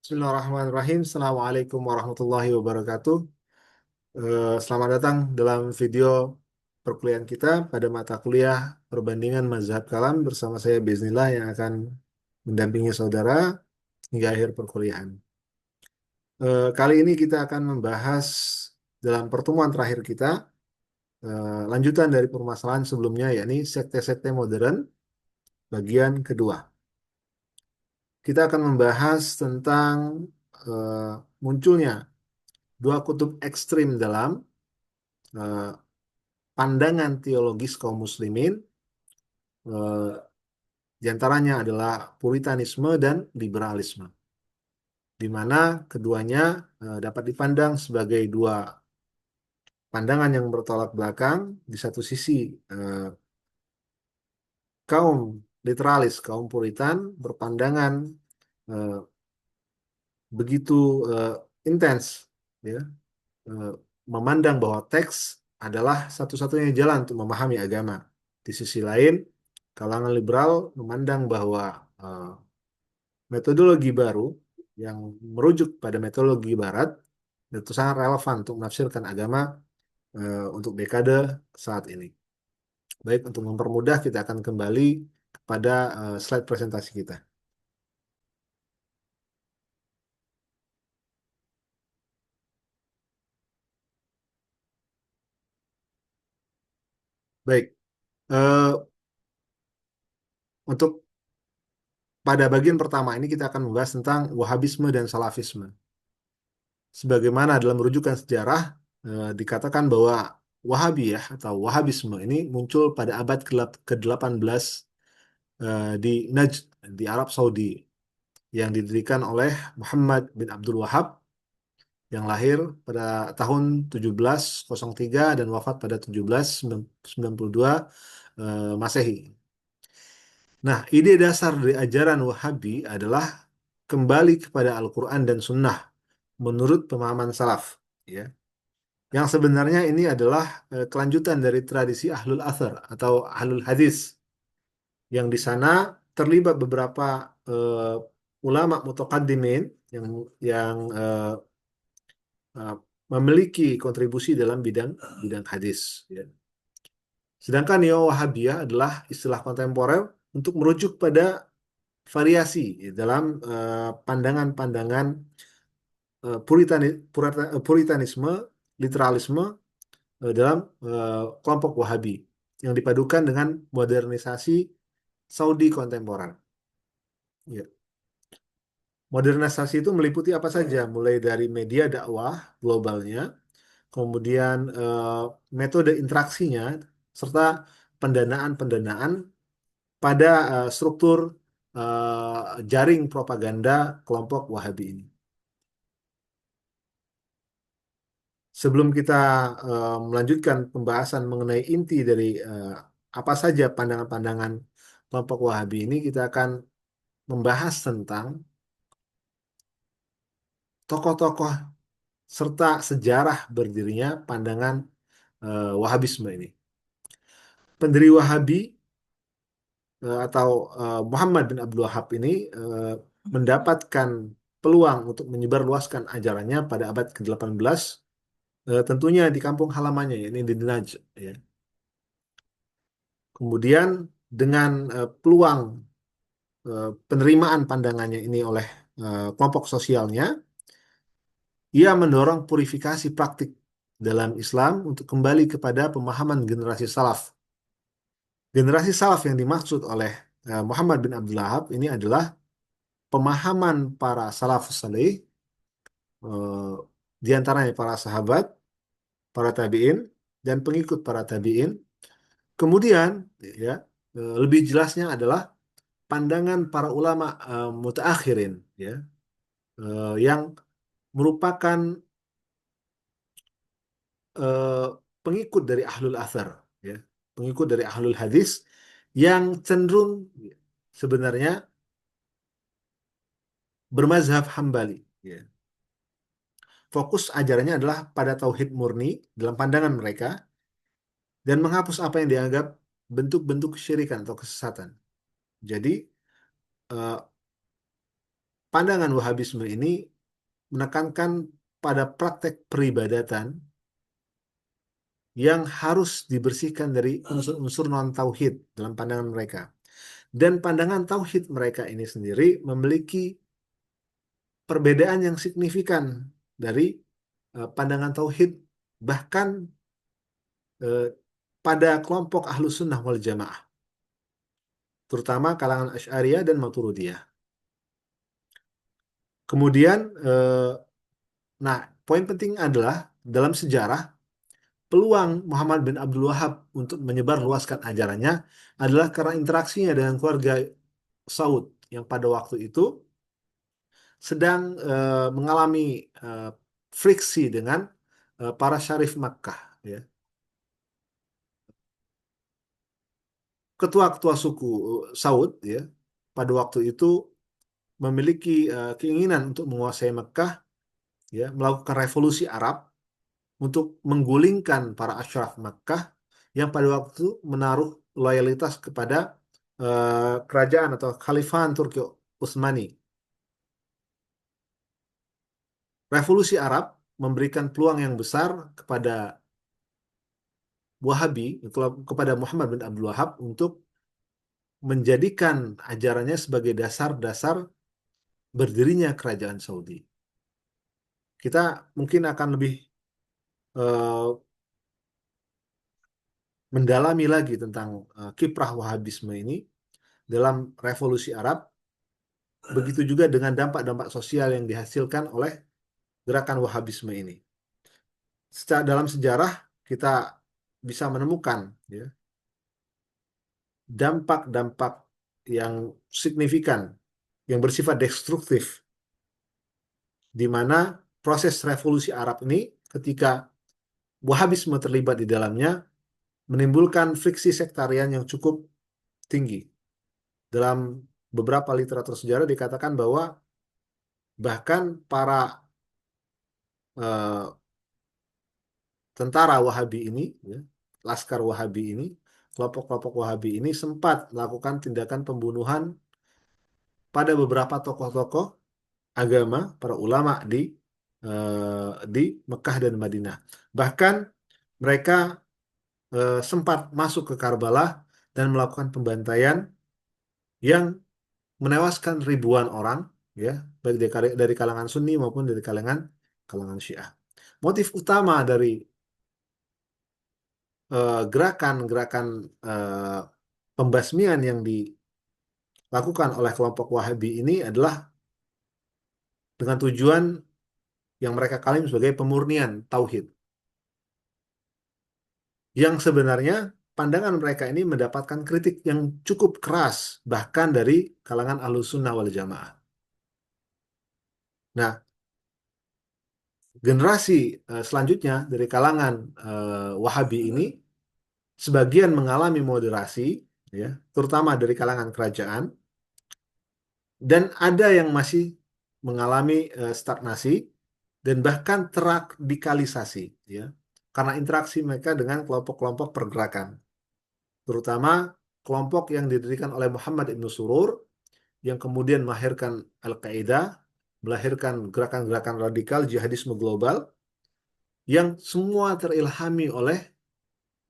Bismillahirrahmanirrahim. Assalamualaikum warahmatullahi wabarakatuh. Selamat datang dalam video perkuliahan kita pada mata kuliah perbandingan mazhab kalam bersama saya Biznillah yang akan mendampingi saudara hingga akhir perkuliahan. Kali ini kita akan membahas dalam pertemuan terakhir kita lanjutan dari permasalahan sebelumnya yakni sekte-sekte modern bagian kedua. Kita akan membahas tentang eh, munculnya dua kutub ekstrim dalam eh, pandangan teologis kaum muslimin, di antaranya adalah Puritanisme dan liberalisme, di mana keduanya dapat dipandang sebagai dua pandangan yang bertolak belakang. Di satu sisi eh, kaum literalis, kaum Puritan berpandangan eh, begitu eh, intens, ya, eh, memandang bahwa teks adalah satu-satunya jalan untuk memahami agama. Di sisi lain, kalangan liberal memandang bahwa eh, metodologi baru yang merujuk pada metodologi Barat itu sangat relevan untuk menafsirkan agama untuk dekade saat ini. Baik, untuk mempermudah kita akan kembali kepada slide presentasi kita. Baik, eh, untuk pada bagian pertama ini kita akan membahas tentang Wahabisme dan Salafisme. Sebagaimana dalam rujukan sejarah dikatakan bahwa Wahabiyah atau Wahabisme ini muncul pada abad ke-18 di Najd di Arab Saudi yang didirikan oleh Muhammad bin Abdul Wahab yang lahir pada tahun 1703 dan wafat pada 1792 Masehi. Nah, ide dasar dari ajaran Wahabi adalah kembali kepada Al-Quran dan Sunnah menurut pemahaman salaf, ya. Yang sebenarnya ini adalah kelanjutan dari tradisi Ahlul Athar atau Ahlul Hadis, yang di sana terlibat beberapa ulama mutaqaddimin yang uh, memiliki kontribusi dalam bidang bidang hadis, ya. Sedangkan neo-Wahabiyah adalah istilah kontemporer untuk merujuk pada variasi ya, dalam pandangan-pandangan Puritanisme, literalisme dalam kelompok Wahabi yang dipadukan dengan modernisasi Saudi kontemporer. Ya. Modernisasi itu meliputi apa saja, mulai dari media dakwah globalnya, kemudian metode interaksinya, serta pendanaan-pendanaan pada struktur jaring propaganda kelompok Wahabi ini. Sebelum kita melanjutkan pembahasan mengenai inti dari apa saja pandangan-pandangan kelompok Wahabi ini, kita akan membahas tentang tokoh-tokoh serta sejarah berdirinya pandangan Wahabisme ini. Pendiri Wahabi atau Muhammad bin Abdul Wahab ini mendapatkan peluang untuk menyebarluaskan ajarannya pada abad ke-18, tentunya di kampung halamannya, yakni di Najd, ya. Kemudian dengan peluang penerimaan pandangannya ini oleh kelompok sosialnya, ia mendorong purifikasi praktik dalam Islam untuk kembali kepada pemahaman generasi salaf. Generasi salaf yang dimaksud oleh Muhammad bin Abdul Wahab ini adalah pemahaman para salafus saleh, eh, di antaranya para sahabat, para tabi'in, dan pengikut para tabi'in. Kemudian, ya, lebih jelasnya adalah pandangan para ulama mutaakhirin, ya, yang merupakan eh, pengikut dari ahlul athar, ya, pengikut dari ahlul hadis yang cenderung sebenarnya bermazhab Hambali, ya. Fokus ajarannya adalah pada tauhid murni dalam pandangan mereka dan menghapus apa yang dianggap bentuk-bentuk kesyirikan atau kesesatan. Jadi eh, pandangan Wahabisme ini menekankan pada praktek peribadatan yang harus dibersihkan dari unsur-unsur non-tauhid dalam pandangan mereka. Dan pandangan tauhid mereka ini sendiri memiliki perbedaan yang signifikan dari pandangan tauhid bahkan eh, pada kelompok Ahlus Sunnah wal Jamaah, terutama kalangan Asy'ariyah dan Maturidiyah. Kemudian, nah, poin penting adalah dalam sejarah peluang Muhammad bin Abdul Wahab untuk menyebarluaskan ajarannya adalah karena interaksinya dengan keluarga Saud yang pada waktu itu sedang mengalami eh, friksi dengan para syarif Makkah, ya. Ketua-ketua suku Saud, ya, pada waktu itu memiliki keinginan untuk menguasai Mekah, ya, melakukan revolusi Arab untuk menggulingkan para asyraf Makkah yang pada waktu itu menaruh loyalitas kepada kerajaan atau Khalifahan Turki Utsmani. Revolusi Arab memberikan peluang yang besar kepada Wahabi, kepada Muhammad bin Abdul Wahab untuk menjadikan ajarannya sebagai dasar-dasar berdirinya kerajaan Saudi. Kita mungkin akan lebih eh, mendalami lagi tentang kiprah Wahabisme ini dalam revolusi Arab, begitu juga dengan dampak-dampak sosial yang dihasilkan oleh gerakan Wahabisme ini. Secara dalam sejarah kita bisa menemukan, ya, dampak-dampak yang signifikan yang bersifat destruktif di mana proses revolusi Arab ini ketika Wahabisme terlibat di dalamnya menimbulkan friksi sektarian yang cukup tinggi. Dalam beberapa literatur sejarah dikatakan bahwa bahkan para eh, tentara Wahabi ini, ya, Laskar Wahabi ini, kelompok-kelompok Wahabi ini sempat melakukan tindakan pembunuhan pada beberapa tokoh-tokoh agama, para ulama di Mekah dan Madinah. Bahkan mereka sempat masuk ke Karbala dan melakukan pembantaian yang menewaskan ribuan orang, ya, baik dari kalangan Sunni maupun dari kalangan kalangan Syiah. Motif utama dari gerakan-gerakan pembasmian yang dilakukan oleh kelompok Wahabi ini adalah dengan tujuan yang mereka klaim sebagai pemurnian tauhid. Yang sebenarnya pandangan mereka ini mendapatkan kritik yang cukup keras bahkan dari kalangan Ahlussunnah wal Jamaah. Nah, generasi selanjutnya dari kalangan Wahabi ini sebagian mengalami moderasi, ya, terutama dari kalangan kerajaan, dan ada yang masih mengalami stagnasi dan bahkan teradikalisasi, ya, karena interaksi mereka dengan kelompok-kelompok pergerakan, terutama kelompok yang didirikan oleh Muhammad Ibn Surur yang kemudian melahirkan Al-Qaeda, melahirkan gerakan-gerakan radikal jihadisme global yang semua terilhami oleh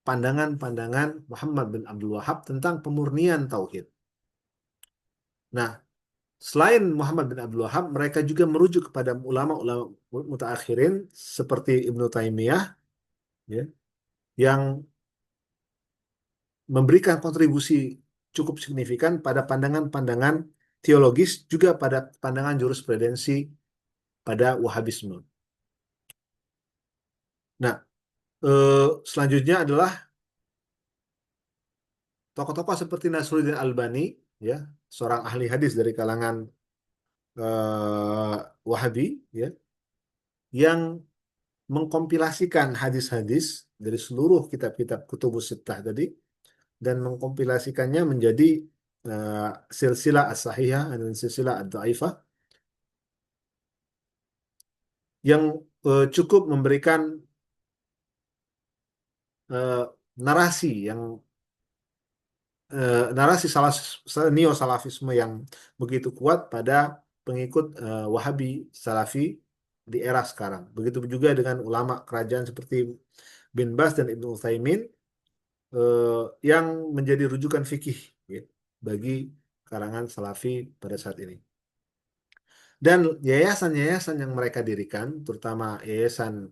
pandangan-pandangan Muhammad bin Abdul Wahab tentang pemurnian tauhid. Nah, selain Muhammad bin Abdul Wahab, mereka juga merujuk kepada ulama-ulama mutaakhirin seperti Ibnu Taimiyah, ya, yang memberikan kontribusi cukup signifikan pada pandangan-pandangan teologis juga pada pandangan jurisprudensi pada Wahabisme. Nah, selanjutnya adalah tokoh-tokoh seperti Nasruddin Albani, ya, seorang ahli hadis dari kalangan Wahabi, ya, yang mengkompilasikan hadis-hadis dari seluruh kitab-kitab Kutubus Sittah tadi dan mengkompilasikannya menjadi uh, silsilah as-sahihah dan silsilah ad-dhaifah yang cukup memberikan uh, narasi yang narasi neo-salafisme yang begitu kuat pada pengikut Wahabi Salafi di era sekarang. Begitu juga dengan ulama kerajaan seperti bin Bas dan Ibnu Utsaimin eh, yang menjadi rujukan fikih ya, bagi kalangan Salafi pada saat ini. Dan yayasan-yayasan yang mereka dirikan, terutama yayasan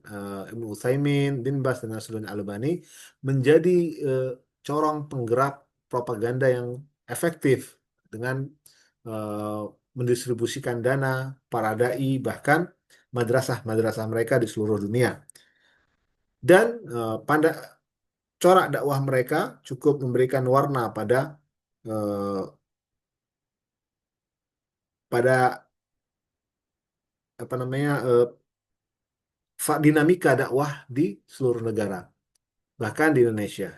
Ibnu Utsaimin, bin Bas dan Nasruddin Albani, menjadi eh, corong penggerak propaganda yang efektif dengan eh, mendistribusikan dana para dai bahkan madrasah-madrasah mereka di seluruh dunia. Dan corak dakwah mereka cukup memberikan warna eh, pada apa namanya dinamika dakwah di seluruh negara, bahkan di Indonesia.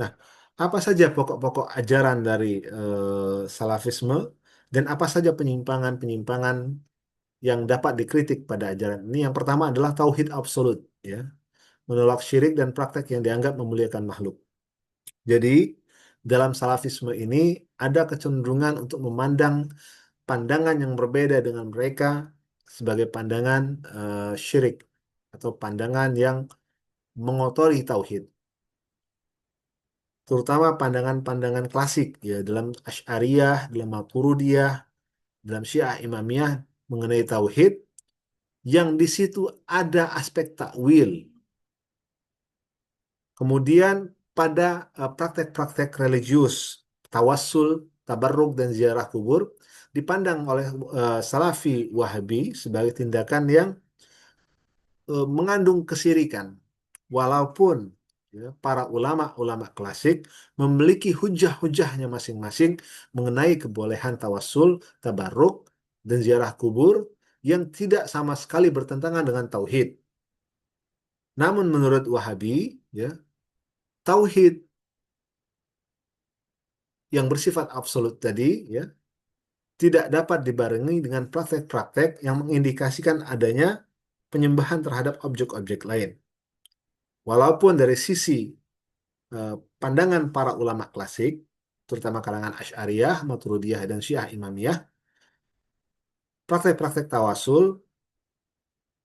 Nah, apa saja pokok-pokok ajaran dari Salafisme dan apa saja penyimpangan-penyimpangan yang dapat dikritik pada ajaran ini? Yang pertama adalah tauhid absolut, ya, menolak syirik dan praktek yang dianggap memuliakan makhluk. Jadi, dalam Salafisme ini ada kecenderungan untuk memandang pandangan yang berbeda dengan mereka sebagai pandangan syirik atau pandangan yang mengotori tauhid, terutama pandangan-pandangan klasik ya dalam Asy'ariyah, dalam Maturidiyah, dalam Syiah Imamiyah mengenai tauhid yang di situ ada aspek takwil. Kemudian pada praktek-praktek religius, tawassul, tabarruk dan ziarah kubur dipandang oleh Salafi Wahabi sebagai tindakan yang mengandung kesirikan. Walaupun ya, para ulama-ulama klasik memiliki hujah-hujahnya masing-masing mengenai kebolehan tawassul, tabarruk, dan ziarah kubur yang tidak sama sekali bertentangan dengan tauhid. Namun menurut Wahabi, ya, tauhid yang bersifat absolut tadi ya tidak dapat dibarengi dengan praktek-praktek yang mengindikasikan adanya penyembahan terhadap objek-objek lain. Walaupun dari sisi eh, pandangan para ulama klasik, terutama kalangan Asy'ariyah, Maturidiyah, dan Syiah Imamiyah, praktek-praktek tawasul,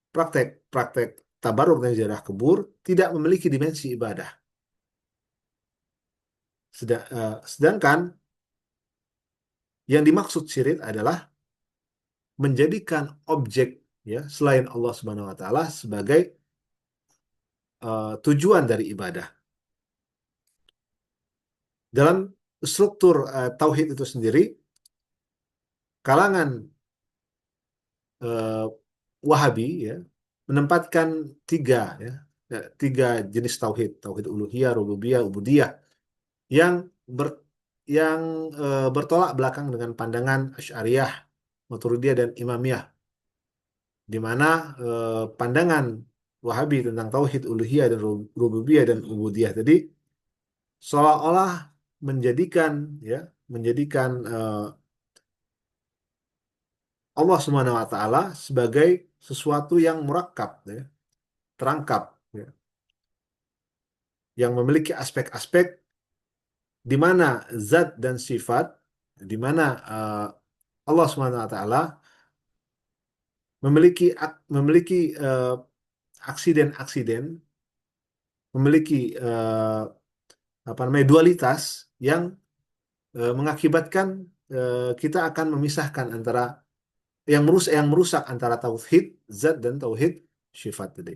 praktek-praktek tabarruk dan ziarah kubur tidak memiliki dimensi ibadah. Sedangkan yang dimaksud syirik adalah menjadikan objek ya selain Allah Subhanahu wa taala sebagai tujuan dari ibadah. Dalam struktur tauhid itu sendiri, kalangan eh, Wahabi ya menempatkan tiga ya, tiga jenis tauhid, tauhid uluhiyah, rububiyah, ubudiyah yang ber, yang bertolak belakang dengan pandangan Asy'ariyah, Maturidiyah dan Imamiyah, di mana pandangan Wahabi tentang tauhid uluhiyah dan rububiyah dan ubudiyah tadi seolah-olah menjadikan ya menjadikan Allah Subhanahu wa taala sebagai sesuatu yang murakkab ya, terangkap ya, yang memiliki aspek-aspek di mana zat dan sifat di mana Allah Subhanahu wa taala memiliki aksiden-aksiden, memiliki apa namanya dualitas yang mengakibatkan kita akan memisahkan antara yang merusak antara tauhid zat dan tauhid sifat tadi.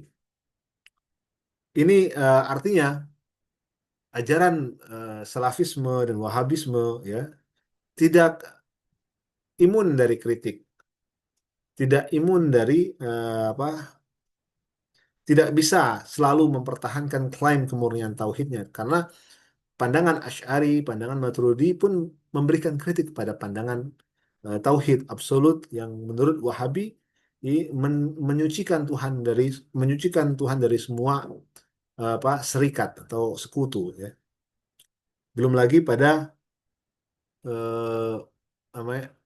Ini artinya ajaran Salafisme dan Wahabisme ya tidak imun dari kritik, tidak imun dari apa, tidak bisa selalu mempertahankan klaim kemurnian tauhidnya karena pandangan Asy'ari, pandangan Maturidi pun memberikan kritik pada pandangan tauhid absolut yang menurut Wahabi menyucikan Tuhan dari semua apa serikat atau sekutu ya. Belum lagi eh,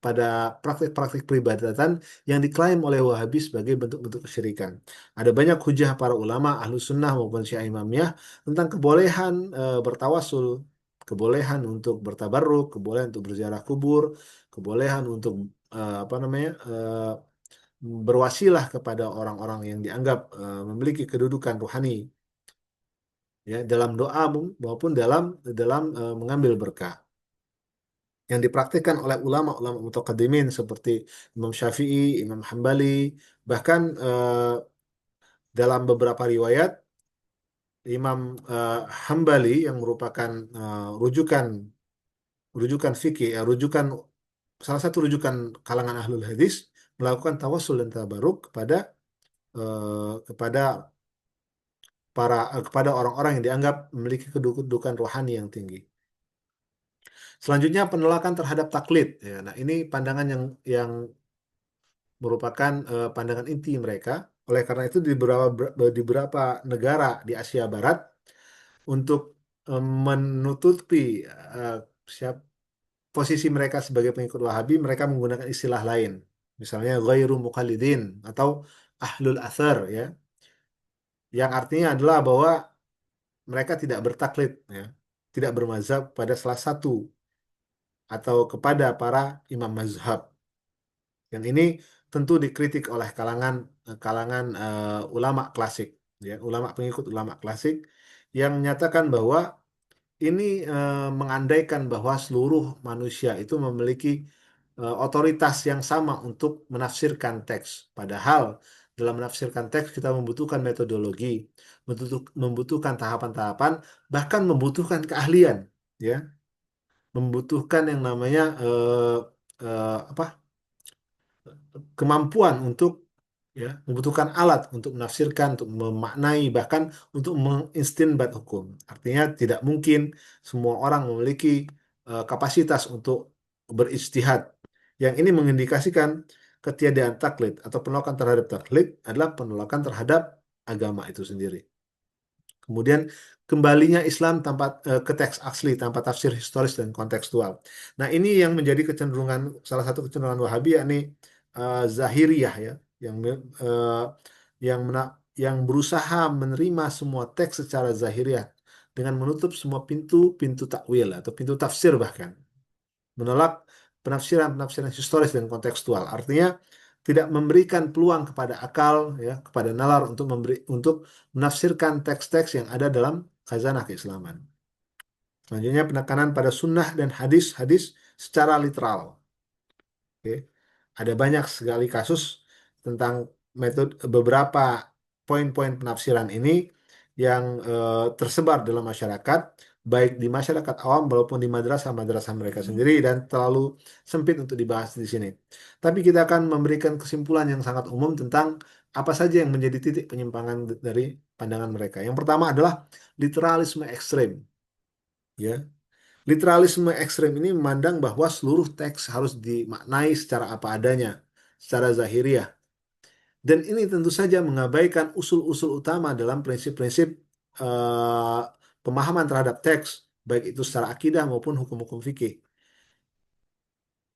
pada praktik-praktik peribadatan yang diklaim oleh Wahabi sebagai bentuk-bentuk kesyirikan. Ada banyak hujah para ulama, ahlu sunnah maupun syiah imamiyah tentang kebolehan bertawasul kebolehan untuk bertabarruk, kebolehan untuk berziarah kubur, kebolehan untuk apa namanya berwasilah kepada orang-orang yang dianggap memiliki kedudukan rohani ya dalam doa maupun dalam dalam mengambil berkah yang dipraktikkan oleh ulama-ulama mutaqaddimin seperti Imam Syafi'i, Imam Hambali, bahkan dalam beberapa riwayat Imam Hambali yang merupakan rujukan rujukan fikih, rujukan salah satu rujukan kalangan ahlul hadis melakukan tawassul dan tabaruk kepada kepada orang-orang yang dianggap memiliki kedudukan rohani yang tinggi. Selanjutnya penolakan terhadap taklid. Ya, nah ini pandangan yang merupakan pandangan inti mereka. Oleh karena itu di beberapa negara di Asia Barat untuk menutupi eh, siap posisi mereka sebagai pengikut Wahabi, mereka menggunakan istilah lain. Misalnya ghairu muqallidin atau ahlul athar ya, yang artinya adalah bahwa mereka tidak bertaklid ya, tidak bermazhab pada salah satu atau kepada para imam mazhab. Dan ini tentu dikritik oleh kalangan kalangan ulama klasik ya, ulama pengikut ulama klasik yang menyatakan bahwa ini mengandaikan bahwa seluruh manusia itu memiliki otoritas yang sama untuk menafsirkan teks. Padahal dalam menafsirkan teks kita membutuhkan metodologi, membutuhkan tahapan-tahapan, bahkan membutuhkan keahlian, ya, membutuhkan yang namanya apa kemampuan untuk ya membutuhkan alat untuk menafsirkan, untuk memaknai, bahkan untuk mengistinbat hukum. Artinya tidak mungkin semua orang memiliki kapasitas untuk berijtihad. Yang ini mengindikasikan ketiadaan taklid atau penolakan terhadap taklid adalah penolakan terhadap agama itu sendiri. Kemudian kembalinya Islam tanpa ke teks asli tanpa tafsir historis dan kontekstual. Nah, ini yang menjadi kecenderungan salah satu kecenderungan Wahabi yakni Zahiriyah ya, yang eh, yang berusaha menerima semua teks secara zahiriyah dengan menutup semua pintu-pintu takwil atau pintu tafsir bahkan menolak penafsiran-penafsiran historis dan kontekstual. Artinya tidak memberikan peluang kepada akal ya, kepada nalar untuk menafsirkan teks-teks yang ada dalam khazanah keislaman. Selanjutnya penekanan pada sunnah dan hadis-hadis secara literal. Oke. Ada banyak sekali kasus tentang metode beberapa poin-poin penafsiran ini yang tersebar dalam masyarakat, baik di masyarakat awam maupun di madrasah-madrasah mereka sendiri dan terlalu sempit untuk dibahas di sini. Tapi kita akan memberikan kesimpulan yang sangat umum tentang apa saja yang menjadi titik penyimpangan dari pandangan mereka. Yang pertama adalah literalisme ekstrem, ya. Literalisme ekstrem ini memandang bahwa seluruh teks harus dimaknai secara apa adanya, secara zahiriah. Dan ini tentu saja mengabaikan usul-usul utama dalam prinsip-prinsip eh, pemahaman terhadap teks, baik itu secara akidah maupun hukum-hukum fikih.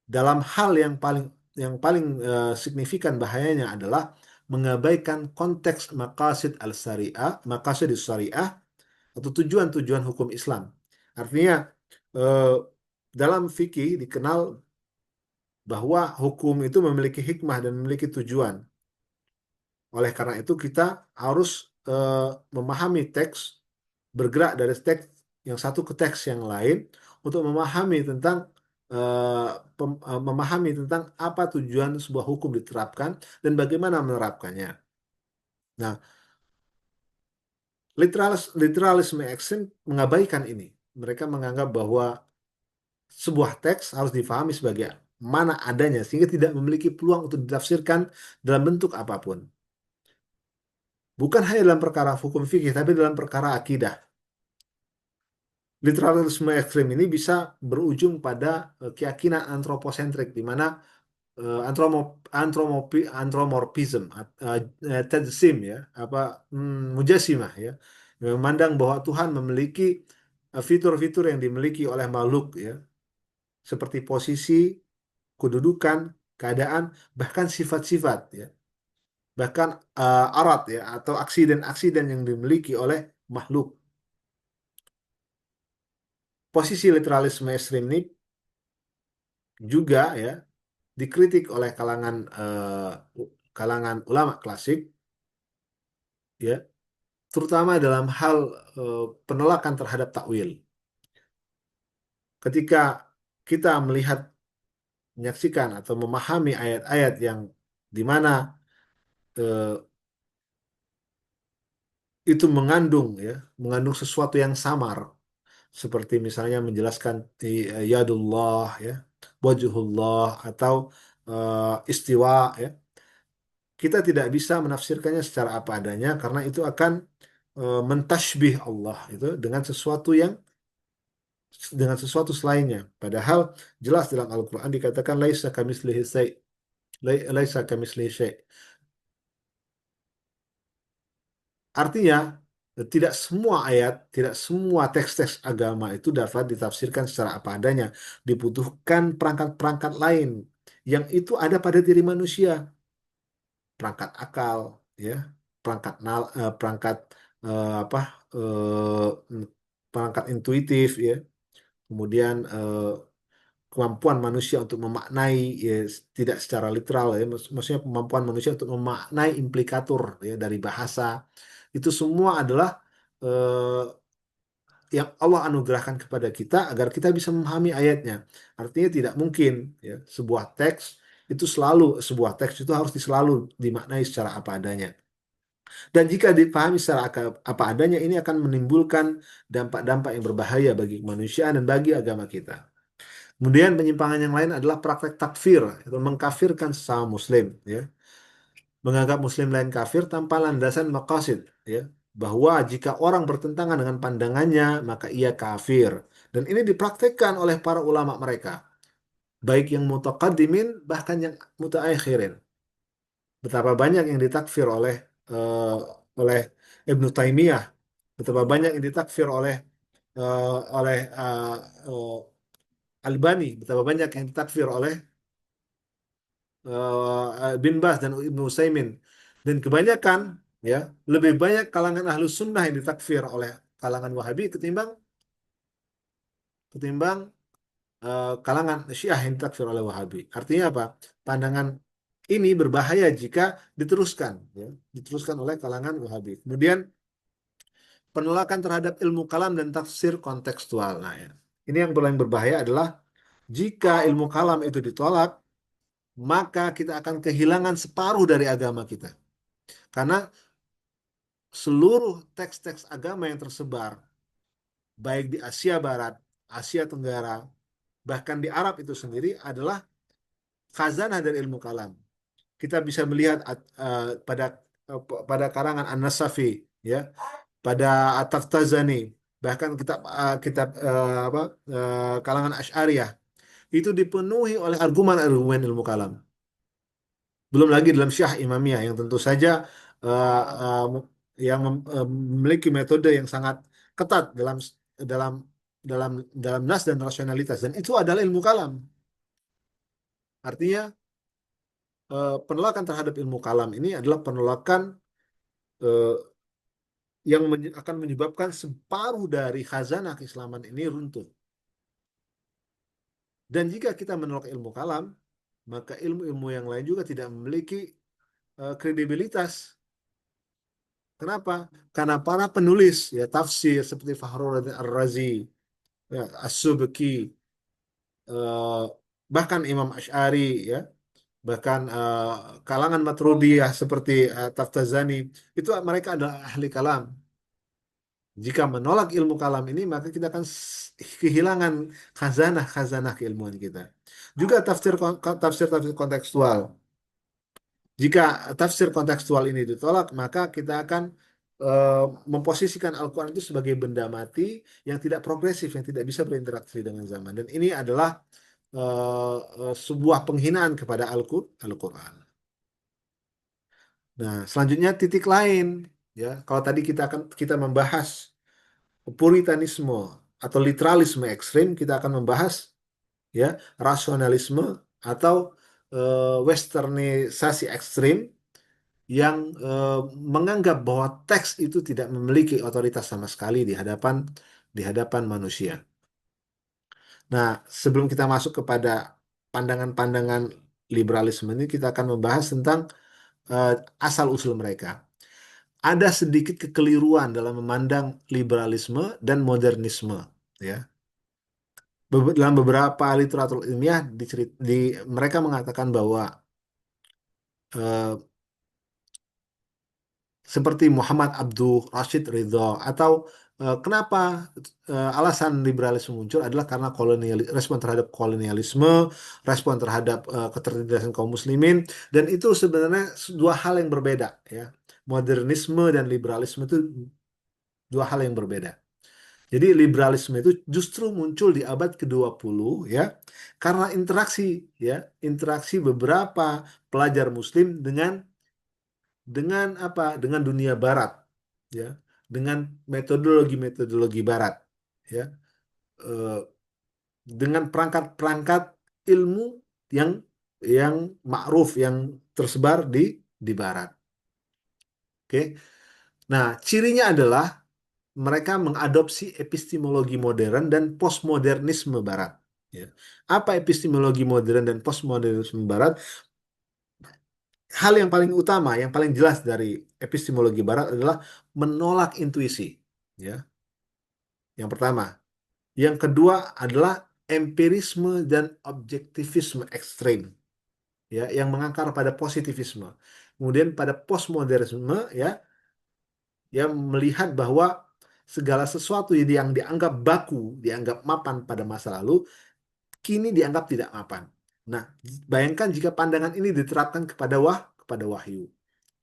Dalam hal yang paling signifikan bahayanya adalah mengabaikan konteks maqasid syariah atau tujuan-tujuan hukum Islam. Artinya eh, dalam fikih dikenal bahwa hukum itu memiliki hikmah dan memiliki tujuan. Oleh karena itu kita harus eh, memahami teks, bergerak dari teks yang satu ke teks yang lain untuk memahami tentang eh, memahami tentang apa tujuan sebuah hukum diterapkan dan bagaimana menerapkannya. Nah, literalisme ekstrim mengabaikan ini. Mereka menganggap bahwa sebuah teks harus difahami sebagai mana adanya sehingga tidak memiliki peluang untuk ditafsirkan dalam bentuk apapun. Bukan hanya dalam perkara hukum fikih, tapi dalam perkara akidah. Literalisme ekstrim ini bisa berujung pada keyakinan antroposentrik, di mana antromorphism, tajsim ya, mujassimah ya, memandang bahwa Tuhan memiliki fitur-fitur yang dimiliki oleh makhluk ya, seperti posisi, kedudukan, keadaan, bahkan sifat-sifat ya, bahkan arat ya atau aksiden-aksiden yang dimiliki oleh makhluk. posisi literalisme ekstrim ini juga ya dikritik oleh kalangan ulama klasik ya, terutama dalam hal penolakan terhadap takwil. Ketika kita melihat, menyaksikan atau memahami ayat-ayat yang di mana eh, itu mengandung sesuatu yang samar, seperti misalnya menjelaskan yadullah ya, wajhullah atau istiwa ya. Kita tidak bisa menafsirkannya secara apa adanya karena itu akan mentashbih Allah itu dengan sesuatu selainnya. Padahal jelas dalam Al-Qur'an dikatakan laisa kamitslihi syai', laisa kamitslihi syai'. Artinya, tidak semua ayat, tidak semua teks-teks agama itu dapat ditafsirkan secara apa adanya. Dibutuhkan perangkat-perangkat lain yang itu ada pada diri manusia, perangkat akal, ya, perangkat apa, perangkat intuitif, ya, kemudian kemampuan manusia untuk memaknai, ya, tidak secara literal, ya, maksudnya kemampuan manusia untuk memaknai implikatur ya dari bahasa itu semua adalah eh, yang Allah anugerahkan kepada kita agar kita bisa memahami ayatnya. Artinya tidak mungkin ya sebuah teks itu harus selalu dimaknai secara apa adanya. Dan jika dipahami secara apa adanya, ini akan menimbulkan dampak-dampak yang berbahaya bagi kemanusiaan dan bagi agama kita. Kemudian penyimpangan yang lain adalah praktek takfir, atau mengkafirkan sesama muslim, ya. Menganggap muslim lain kafir tanpa landasan maqasid, ya. Bahwa jika orang bertentangan dengan pandangannya, maka ia kafir. Dan ini dipraktekkan oleh para ulama mereka, baik yang mutaqaddimin bahkan yang mutaakhirin. Betapa banyak yang ditakfir eh, oleh Ibnu Taimiyah, betapa banyak yang ditakfir eh, oleh Albani, betapa banyak yang ditakfir oleh Bin Bas dan Ibnu Utsaimin. Dan kebanyakan ya lebih banyak kalangan ahlus sunnah yang ditakfir oleh kalangan Wahabi ketimbang ketimbang kalangan Syiah yang ditakfir oleh Wahabi. Artinya apa? Pandangan ini berbahaya jika diteruskan, ya, diteruskan oleh kalangan Wahabi. Kemudian penolakan terhadap ilmu kalam dan tafsir kontekstual. Nah, ya. Ini yang paling berbahaya adalah jika ilmu kalam itu ditolak, maka kita akan kehilangan separuh dari agama kita. Karena seluruh teks-teks agama yang tersebar, baik di Asia Barat, Asia Tenggara, bahkan di Arab itu sendiri adalah khazanah dari ilmu kalam. Kita bisa melihat pada karangan An-Nasafi, ya, pada At-Taftazani, bahkan kalangan Asy'ariyah itu dipenuhi oleh argumen-argumen ilmu kalam. Belum lagi dalam Syah Imamiyah yang tentu saja eh, eh, memiliki metode yang sangat ketat dalam dalam dalam nas dan rasionalitas, dan itu adalah ilmu kalam. Artinya penolakan terhadap ilmu kalam ini adalah penolakan eh, yang akan menyebabkan separuh dari khazanah keislaman ini runtuh. Dan jika kita menolak ilmu kalam, maka ilmu-ilmu yang lain juga tidak memiliki kredibilitas. Kenapa? Karena para penulis ya tafsir seperti Fakhruddin Ar-Razi, ya, As-Subki, eh, bahkan Imam Asy'ari, ya, bahkan kalangan Maturidiyah seperti Taftazani, itu mereka adalah ahli kalam. Jika menolak ilmu kalam ini, maka kita akan kehilangan khazanah-khazanah keilmuan kita. Juga tafsir-tafsir kontekstual. Jika tafsir kontekstual ini ditolak, maka kita akan eh, memposisikan Al-Quran itu sebagai benda mati yang tidak progresif, yang tidak bisa berinteraksi dengan zaman. Dan ini adalah sebuah penghinaan kepada Al-Quran. Nah, selanjutnya titik lain, ya. Kalau tadi kita membahas puritanisme atau literalisme ekstrim, kita akan membahas ya rasionalisme atau westernisasi ekstrim yang menganggap bahwa teks itu tidak memiliki otoritas sama sekali di hadapan manusia. Nah, sebelum kita masuk kepada pandangan-pandangan liberalisme ini, kita akan membahas tentang eh, asal-usul mereka. Ada sedikit kekeliruan dalam memandang liberalisme dan modernisme, ya. Dalam beberapa literatur ilmiah mereka mengatakan bahwa eh, seperti Muhammad Abduh Rashid Ridho atau kenapa alasan liberalisme muncul adalah karena respon terhadap kolonialisme, respon terhadap ketertindasan kaum muslimin, dan itu sebenarnya dua hal yang berbeda, ya. Modernisme dan liberalisme itu dua hal yang berbeda. Jadi liberalisme itu justru muncul di abad ke-20, ya, karena ya, interaksi beberapa pelajar muslim dengan apa? Dengan dunia barat, ya, dengan metodologi-metodologi barat, ya, eh, dengan perangkat-perangkat ilmu yang yang ma'ruf yang tersebar di barat. Oke. Nah, cirinya adalah mereka mengadopsi epistemologi modern dan postmodernisme barat. Ya. Apa epistemologi modern dan postmodernisme barat? Hal yang paling utama, yang paling jelas dari epistemologi barat adalah menolak intuisi. Ya, yang pertama. Yang kedua adalah empirisme dan objektivisme ekstrim, ya, yang mengakar pada positivisme. Kemudian pada postmodernisme, ya, yang melihat bahwa segala sesuatu yang dianggap baku, dianggap mapan pada masa lalu, kini dianggap tidak mapan. Nah, bayangkan jika pandangan ini diterapkan kepada wahyu.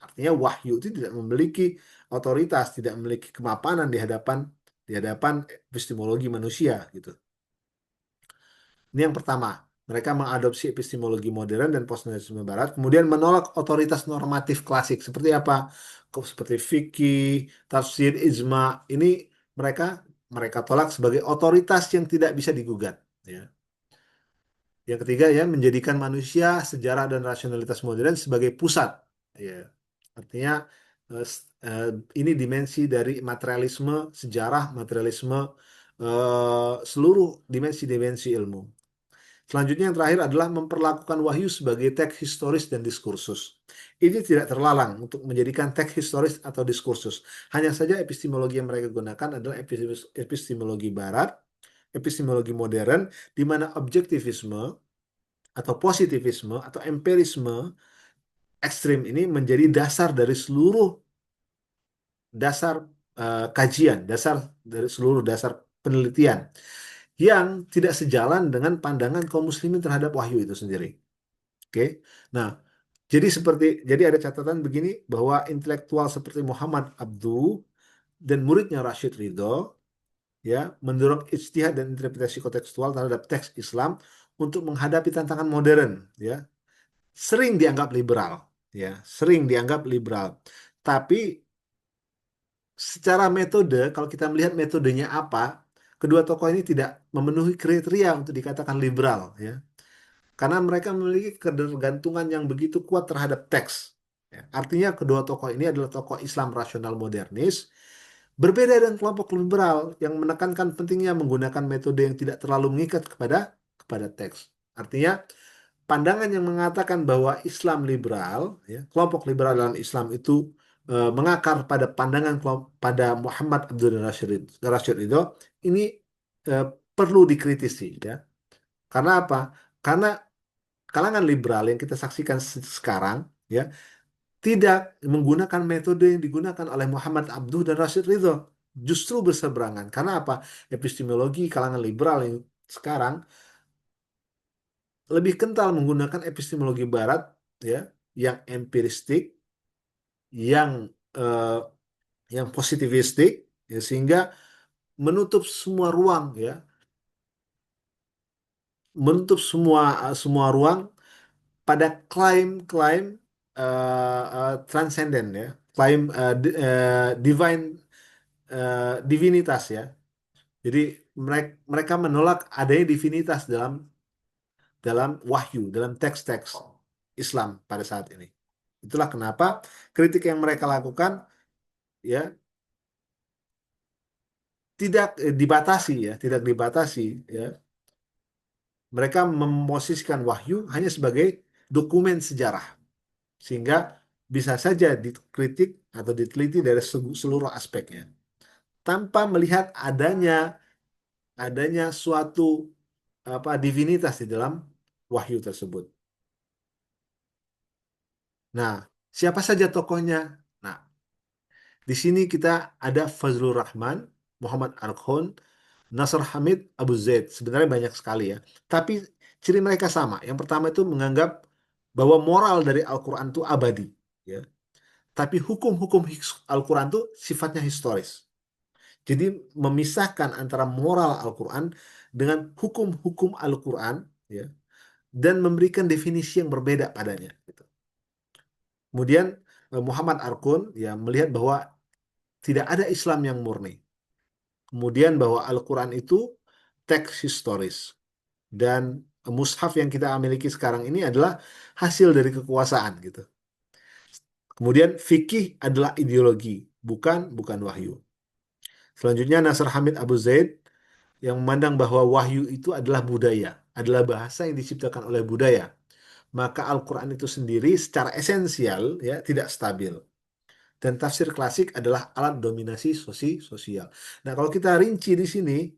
Artinya wahyu itu tidak memiliki otoritas, tidak memiliki kemapanan di hadapan epistemologi manusia, gitu. Ini yang pertama. Mereka mengadopsi epistemologi modern dan postmodernisme barat, kemudian menolak otoritas normatif klasik. Seperti apa? Seperti fikih, tafsir, ijma. Ini mereka mereka tolak sebagai otoritas yang tidak bisa digugat. Ya. Yang ketiga, ya, menjadikan manusia, sejarah dan rasionalitas modern sebagai pusat. Ya. Artinya eh, s- eh, ini dimensi dari materialisme, sejarah, materialisme, seluruh dimensi-dimensi ilmu. Selanjutnya yang terakhir adalah memperlakukan wahyu sebagai teks historis dan diskursus. Ini tidak terlarang untuk menjadikan teks historis atau diskursus. Hanya saja epistemologi yang mereka gunakan adalah epistemologi barat, epistemologi modern, di mana objektivisme atau positivisme atau empirisme ekstrim ini menjadi dasar dari seluruh dasar kajian, dasar dari seluruh dasar penelitian yang tidak sejalan dengan pandangan kaum muslimin terhadap wahyu itu sendiri. Oke. Nah, jadi ada catatan begini bahwa intelektual seperti Muhammad Abduh dan muridnya Rashid Ridho, ya, mendorong ijtihad dan interpretasi kontekstual terhadap teks Islam untuk menghadapi tantangan modern, ya. Sering dianggap liberal, ya, sering dianggap liberal. Tapi secara metode, kalau kita melihat metodenya apa, kedua tokoh ini tidak memenuhi kriteria untuk dikatakan liberal, ya. Karena mereka memiliki ketergantungan yang begitu kuat terhadap teks. Ya, artinya kedua tokoh ini adalah tokoh Islam rasional modernis, berbeda dengan kelompok liberal yang menekankan pentingnya menggunakan metode yang tidak terlalu mengikat kepada teks. Artinya pandangan yang mengatakan bahwa Islam liberal, ya, kelompok liberal dalam Islam itu mengakar pada pada Muhammad Abdul Rashid itu, ini eh, perlu dikritisi, ya. Karena apa? Karena kalangan liberal yang kita saksikan sekarang, ya, tidak menggunakan metode yang digunakan oleh Muhammad Abduh dan Rashid Ridho. Justru berseberangan. Karena apa? Epistemologi kalangan liberal yang sekarang lebih kental menggunakan epistemologi barat, ya, yang empiristik, yang eh, yang positivistik, ya, sehingga menutup semua ruang, ya, menutup semua ruang pada klaim-klaim transenden, ya, klaim divine, divinitas, ya. Jadi mereka menolak adanya divinitas dalam dalam wahyu, dalam teks-teks Islam pada saat ini. Itulah kenapa kritik yang mereka lakukan, ya, tidak dibatasi, ya, tidak dibatasi, ya. Mereka memposisikan wahyu hanya sebagai dokumen sejarah, sehingga bisa saja dikritik atau diteliti dari seluruh aspeknya, tanpa melihat adanya suatu divinitas di dalam wahyu tersebut. Nah, siapa saja tokohnya? Nah, di sini kita ada Fazlur Rahman, Muhammad Arkhon, Nasr Hamid, Abu Zaid. Sebenarnya banyak sekali ya. Tapi ciri mereka sama. Yang pertama itu menganggap bahwa moral dari Al-Quran itu abadi. Ya. Tapi hukum-hukum Al-Quran itu sifatnya historis. Jadi memisahkan antara moral Al-Quran dengan hukum-hukum Al-Quran, ya, dan memberikan definisi yang berbeda padanya. Gitu. Kemudian Muhammad Arkun ya melihat bahwa tidak ada Islam yang murni. Kemudian bahwa Al-Quran itu teks historis. Dan mushaf yang kita miliki sekarang ini adalah hasil dari kekuasaan gitu. Kemudian fikih adalah ideologi, bukan wahyu. Selanjutnya Nasr Hamid Abu Zaid yang memandang bahwa wahyu itu adalah budaya, adalah bahasa yang diciptakan oleh budaya. Maka Al-Quran itu sendiri secara esensial ya tidak stabil. Dan tafsir klasik adalah alat dominasi sosial. Nah, kalau kita rinci di sini,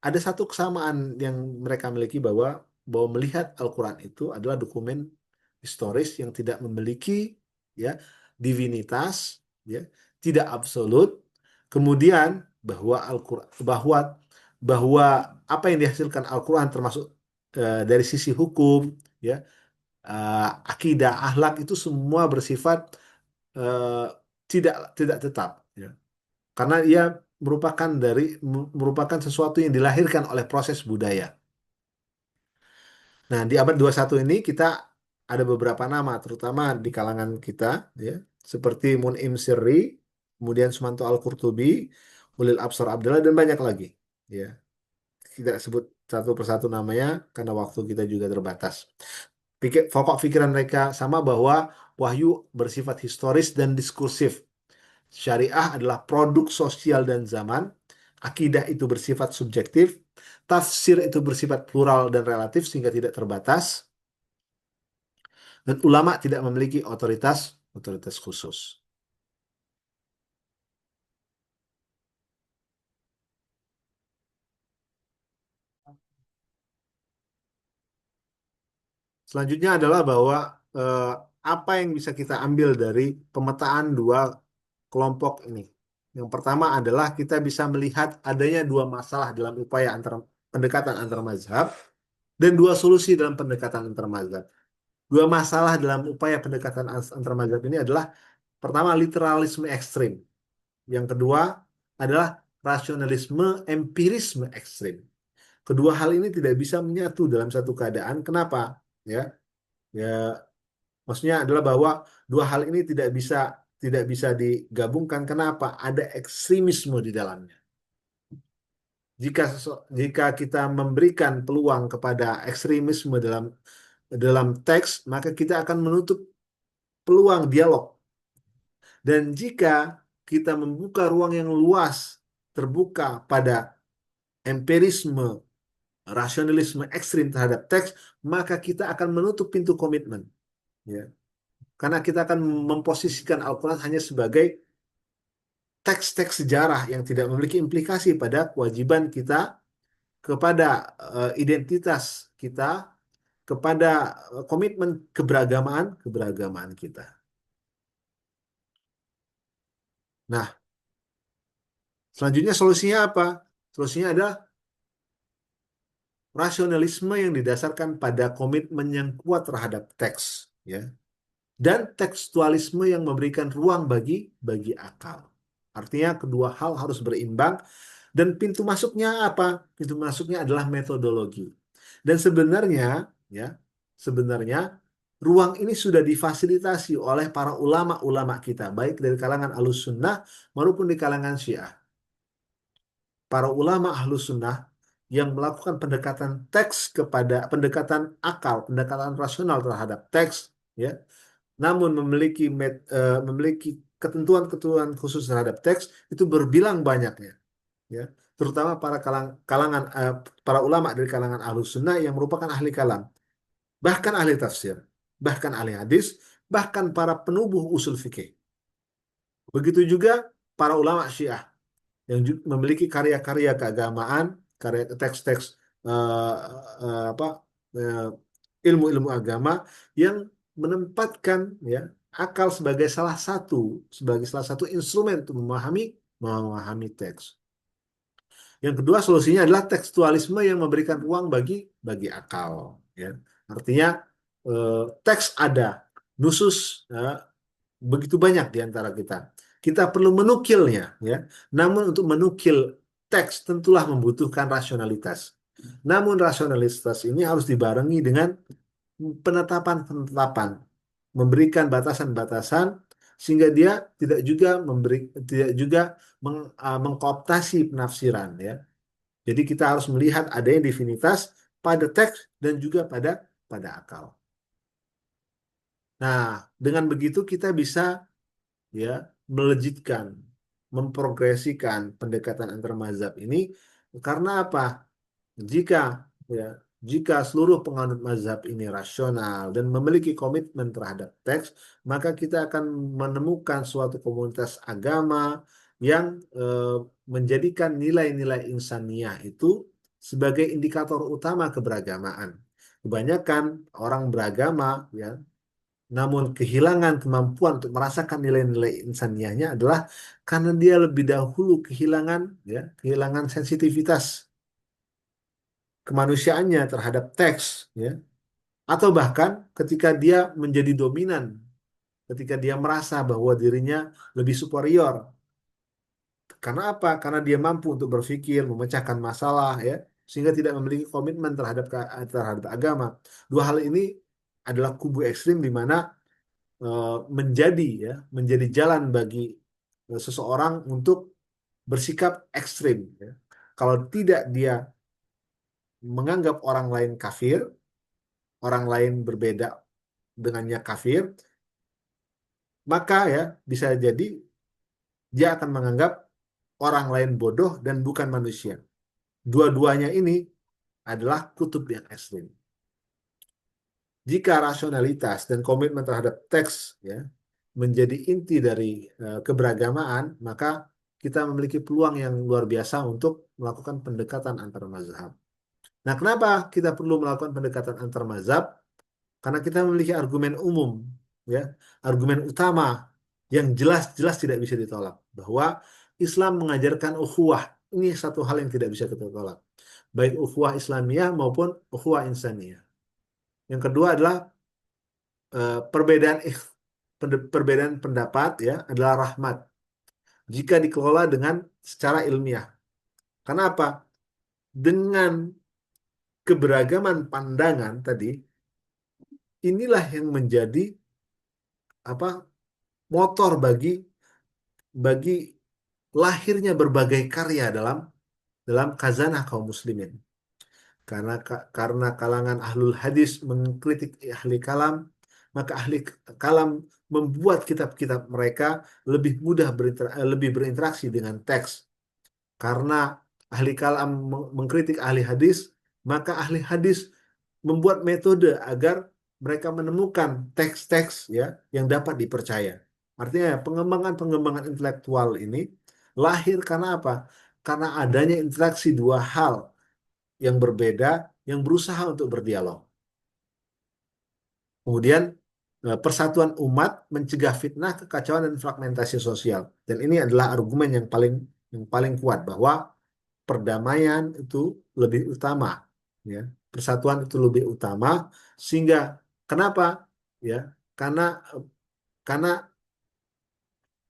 ada satu kesamaan yang mereka miliki bahwa melihat Al-Quran itu adalah dokumen historis yang tidak memiliki ya divinitas, ya, tidak absolut. Kemudian bahwa apa yang dihasilkan Al-Quran termasuk dari sisi hukum, ya, akidah, akhlak itu semua bersifat eh, tidak tetap, ya. Karena ia merupakan sesuatu yang dilahirkan oleh proses budaya. Nah, di abad 21 ini kita ada beberapa nama terutama di kalangan kita, ya, seperti Mun'im Sirri, kemudian Sumanto Al-Qurtubi, Ulil Absar Abdullah dan banyak lagi, ya. Tidak sebut satu persatu namanya karena waktu kita juga terbatas. Pokok pikiran mereka sama bahwa wahyu bersifat historis dan diskursif. Syariah adalah produk sosial dan zaman. Akidah itu bersifat subjektif. Tafsir itu bersifat plural dan relatif sehingga tidak terbatas. Dan ulama tidak memiliki otoritas khusus. Selanjutnya adalah bahwa eh, apa yang bisa kita ambil dari pemetaan dua kelompok ini. Yang pertama adalah kita bisa melihat adanya dua masalah dalam upaya pendekatan antar mazhab dan dua solusi dalam pendekatan antar mazhab. Dua masalah dalam upaya pendekatan antar mazhab ini adalah pertama literalisme ekstrim, yang kedua adalah rasionalisme empirisme ekstrim. Kedua hal ini tidak bisa menyatu dalam satu keadaan. Kenapa? Ya, ya, maksudnya adalah bahwa dua hal ini tidak bisa digabungkan. Kenapa? Ada ekstremisme di dalamnya. Jika kita memberikan peluang kepada ekstremisme dalam dalam teks, maka kita akan menutup peluang dialog. Dan jika kita membuka ruang yang luas, terbuka pada empirisme, rasionalisme ekstrim terhadap teks, maka kita akan menutup pintu komitmen. Ya. Karena kita akan memposisikan Al-Quran hanya sebagai teks-teks sejarah yang tidak memiliki implikasi pada kewajiban kita, kepada identitas kita, kepada komitmen keberagamaan kita. Nah, selanjutnya solusinya apa? Solusinya adalah rasionalisme yang didasarkan pada komitmen yang kuat terhadap teks, ya, dan tekstualisme yang memberikan ruang bagi akal. Artinya kedua hal harus berimbang dan pintu masuknya apa? Pintu masuknya adalah metodologi. Dan ya, sebenarnya ruang ini sudah difasilitasi oleh para ulama-ulama kita, baik dari kalangan Ahlus Sunnah maupun di kalangan Syiah. Para ulama Ahlus Sunnah yang melakukan pendekatan teks kepada pendekatan akal, pendekatan rasional terhadap teks, ya, namun memiliki ketentuan-ketentuan khusus terhadap teks itu berbilang banyaknya, ya. terutama kalangan para ulama dari kalangan Ahlus Sunnah yang merupakan ahli kalam, bahkan ahli tafsir, bahkan ahli hadis, bahkan para penubuh usul fikih. Begitu juga para ulama Syiah yang memiliki karya-karya keagamaan, karya teks-teks eh, apa eh, ilmu-ilmu agama yang menempatkan ya akal sebagai salah satu instrumen untuk memahami teks. Yang kedua solusinya adalah tekstualisme yang memberikan ruang bagi akal. Ya. Artinya teks ada, nusus begitu banyak di antara kita. Kita perlu menukilnya, ya. Namun untuk menukil teks tentulah membutuhkan rasionalitas. Namun rasionalitas ini harus dibarengi dengan penetapan-penetapan, memberikan batasan-batasan sehingga dia tidak juga mengkooptasi penafsiran, ya. Jadi kita harus melihat adanya divinitas pada teks dan juga pada akal. Nah, dengan begitu kita bisa ya melejitkan, memprogresikan pendekatan antar mazhab ini karena apa? Jika ya jika seluruh penganut mazhab ini rasional dan memiliki komitmen terhadap teks, maka kita akan menemukan suatu komunitas agama yang menjadikan nilai-nilai insaniah itu sebagai indikator utama keberagamaan. Kebanyakan orang beragama ya namun kehilangan kemampuan untuk merasakan nilai-nilai insaniahnya adalah karena dia lebih dahulu kehilangan sensitivitas kemanusiaannya terhadap teks, ya. Atau bahkan ketika dia menjadi dominan, ketika dia merasa bahwa dirinya lebih superior. Karena apa? Karena dia mampu untuk berpikir, memecahkan masalah, ya, sehingga tidak memiliki komitmen terhadap agama. Dua hal ini adalah kubu ekstrim di mana eh, menjadi jalan bagi seseorang untuk bersikap ekstrim, ya. Kalau tidak dia menganggap orang lain kafir, orang lain berbeda dengannya kafir, maka ya bisa jadi dia akan menganggap orang lain bodoh dan bukan manusia. Dua-duanya ini adalah kutub yang ekstrim. Jika rasionalitas dan komitmen terhadap teks ya menjadi inti dari keberagamaan, maka kita memiliki peluang yang luar biasa untuk melakukan pendekatan antar mazhab. Nah, kenapa kita perlu melakukan pendekatan antar mazhab? Karena kita memiliki argumen umum, ya, argumen utama yang jelas-jelas tidak bisa ditolak bahwa Islam mengajarkan ukhuwah. Ini satu hal yang tidak bisa kita tolak, baik ukhuwah Islamiyah maupun ukhuwah insaniyah. Yang kedua adalah perbedaan pendapat ya adalah rahmat jika dikelola dengan secara ilmiah. Karena apa? Dengan keberagaman pandangan tadi, inilah yang menjadi apa motor bagi lahirnya berbagai karya dalam dalam khazanah kaum muslimin. Karena kalangan ahlul hadis mengkritik ahli kalam, maka ahli kalam membuat kitab-kitab mereka lebih berinteraksi dengan teks. Karena ahli kalam mengkritik ahli hadis, maka ahli hadis membuat metode agar mereka menemukan teks-teks ya yang dapat dipercaya. Artinya pengembangan-pengembangan intelektual ini lahir karena apa? Karena adanya interaksi dua hal yang berbeda yang berusaha untuk berdialog. Kemudian persatuan umat mencegah fitnah, kekacauan dan fragmentasi sosial. Dan ini adalah argumen yang paling kuat bahwa perdamaian itu lebih utama, ya. Persatuan itu lebih utama sehingga kenapa? Ya, karena karena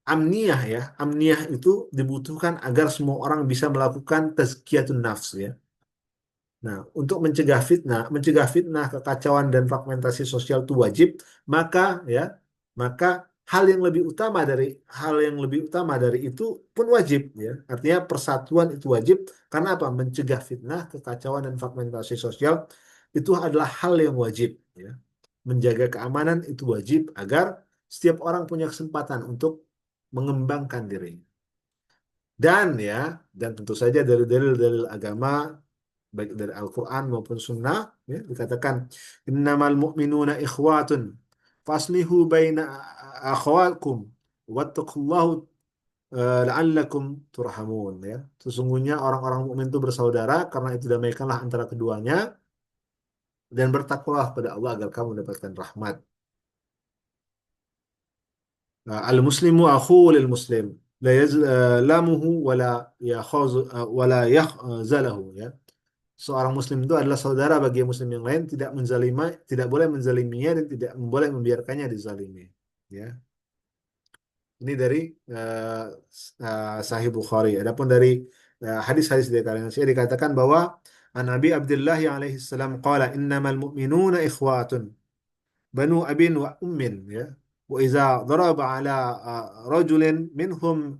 amniah itu dibutuhkan agar semua orang bisa melakukan tazkiyatun nafs, ya. Nah, untuk mencegah fitnah, kekacauan dan fragmentasi sosial itu wajib, maka ya, maka hal yang lebih utama dari itu pun wajib, ya. Artinya persatuan itu wajib karena apa? Mencegah fitnah, kekacauan dan fragmentasi sosial itu adalah hal yang wajib, ya. Menjaga keamanan itu wajib agar setiap orang punya kesempatan untuk mengembangkan dirinya. Dan ya, dan tentu saja dari dalil-dalil agama baik dari Al-Quran maupun Sunnah ya, dikatakan innamal mu'minuna ikhwatun faslihu baina akhawatkum wattaqullahu la'allakum turhamun ya. Sesungguhnya orang-orang mukmin itu bersaudara karena itu damaikanlah antara keduanya dan bertakwalah pada Allah agar kamu mendapatkan rahmat. Al-muslimu akhu lil muslim la yazlamuhu wala yakhazu wala yakhzalahu ya. Seorang muslim itu adalah saudara bagi muslim yang lain, tidak menzalima, tidak boleh menzaliminya dan tidak boleh membiarkannya dizalimi. Ya, ini dari eh, Sahih Bukhari. Adapun dari hadis-hadis dari kalangan Syiah dikatakan bahwa an Nabi Abdullah yang alaihi salam qala innamal mu'minuna ikhwatun banu abin wa ummin ya. Wa iza daraba ala rajulin minhum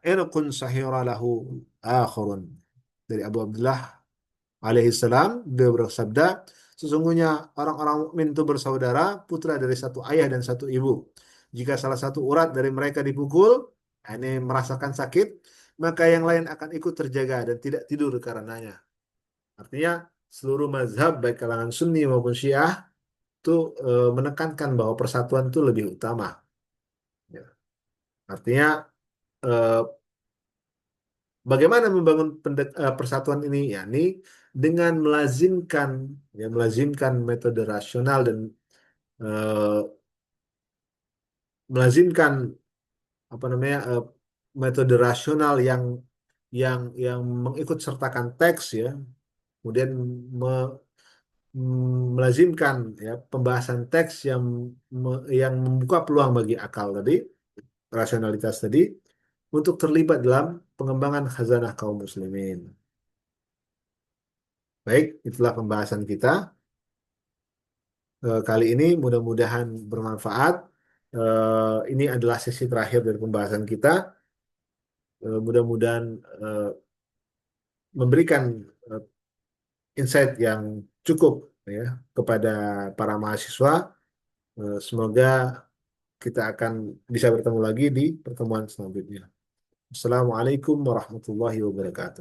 irqun sahira lahu akhirun. Dari Abu Abdullah alaihi salam beliau bersabda, sesungguhnya orang-orang mukmin itu bersaudara, putra dari satu ayah dan satu ibu. Jika salah satu urat dari mereka dipukul, ini merasakan sakit, maka yang lain akan ikut terjaga dan tidak tidur karenanya. Artinya seluruh mazhab baik kalangan Sunni maupun Syiah itu menekankan bahwa persatuan itu lebih utama. Ya. Artinya eh, bagaimana membangun persatuan ini? Yakni dengan melazimkan metode rasional dan eh, melazimkan apa namanya metode rasional yang mengikut sertakan teks ya, kemudian melazimkan ya pembahasan teks yang membuka peluang bagi akal tadi, rasionalitas tadi, untuk terlibat dalam pengembangan khazanah kaum muslimin. Baik, itulah pembahasan kita kali ini. Mudah-mudahan bermanfaat. Ini adalah sesi terakhir dari pembahasan kita. Mudah-mudahan memberikan eh, insight yang cukup ya kepada para mahasiswa. Semoga kita akan bisa bertemu lagi di pertemuan selanjutnya. Assalamualaikum warahmatullahi wabarakatuh.